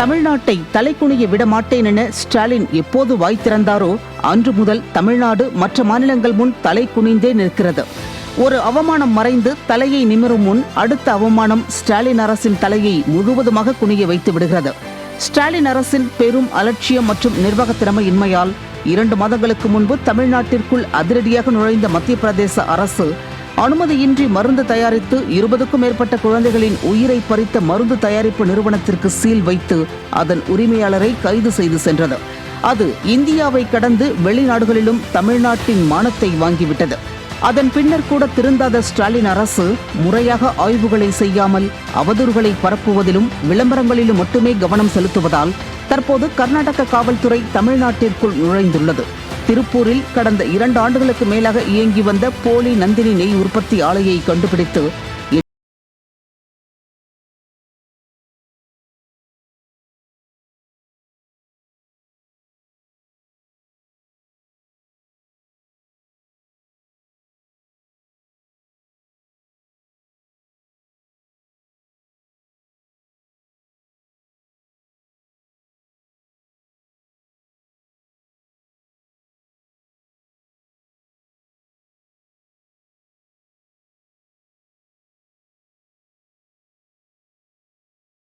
தமிழ்நாட்டை தலைக்குனிய விடமாட்டேன் என ஸ்டாலின் எப்போது வாய் திறந்தாரோ அன்று முதல் தமிழ்நாடு மற்ற மாநிலங்கள் முன் தலை குனிந்தே நிற்கிறது. ஒரு அவமானம் மறைந்து தலையை நிமிரும் முன் அடுத்த அவமானம் ஸ்டாலின் அரசின் தலையை முழுவதுமாக குனிய வைத்து விடுகிறது. ஸ்டாலின் அரசின் பெரும் அலட்சியம் மற்றும் நிர்வாக திறமையின்மையால் 2 மாதங்களுக்கு முன்பு தமிழ்நாட்டிற்குள் அதிரடியாக நுழைந்த மத்திய பிரதேச அரசு அனுமதியின்றி மருந்து தயாரித்து 20க்கும் மேற்பட்ட குழந்தைகளின் உயிரை பறித்த மருந்து தயாரிப்பு நிறுவனத்திற்கு சீல் வைத்து அதன் உரிமையாளரை கைது செய்து சென்றது. அது இந்தியாவை கடந்து வெளிநாடுகளிலும் தமிழ்நாட்டின் மானத்தை வாங்கிவிட்டது. அதன் பின்னர் கூட திருந்தாத ஸ்டாலின் அரசு முறையாக ஆய்வுகளை செய்யாமல் அவதூறுகளை பரப்புவதிலும் விளம்பரங்களிலும் மட்டுமே கவனம் செலுத்துவதால் தற்போது கர்நாடக காவல்துறை தமிழ்நாட்டிற்குள் நுழைந்துள்ளது. திருப்பூரில் கடந்த 2 ஆண்டுகளுக்கு மேலாக இயங்கி வந்த போலி நந்தினி நெய் உற்பத்தி ஆலையை கண்டுபிடித்து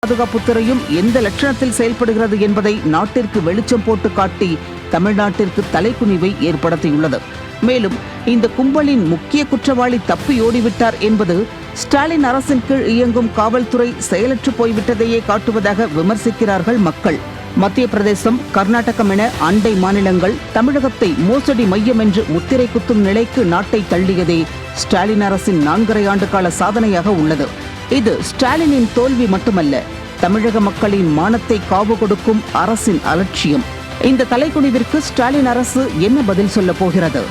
பாதுகாப்புத்துறையும் எந்த லட்சணத்தில் செயல்படுகிறது என்பதை நாட்டிற்கு வெளிச்சம் போட்டு காட்டி தமிழ்நாட்டிற்கு தலைக்குனிவை ஏற்படுத்தியுள்ளது. மேலும் இந்த கும்பலின் முக்கிய குற்றவாளி தப்பி ஓடிவிட்டார் என்பது ஸ்டாலின் அரசின் கீழ் இயங்கும் காவல்துறை செயலற்று போய்விட்டதையே காட்டுவதாக விமர்சிக்கிறார்கள் மக்கள். மத்திய பிரதேசம், கர்நாடகம் என அண்டை மாநிலங்கள் தமிழகத்தை மோசடி மையம் என்று முத்திரை குத்தும் நிலைக்கு நாட்டை தள்ளியதே ஸ்டாலின் அரசின் 4½ ஆண்டு கால சாதனையாக உள்ளது. இது ஸ்டாலினின் தோல்வி மட்டுமல்ல, தமிழக மக்களின் மானத்தை காவு கொடுக்கும் அரசின் அலட்சியம். இந்த தலைக்குனிவிற்கு ஸ்டாலின் அரசு என்ன பதில் சொல்ல போகிறது?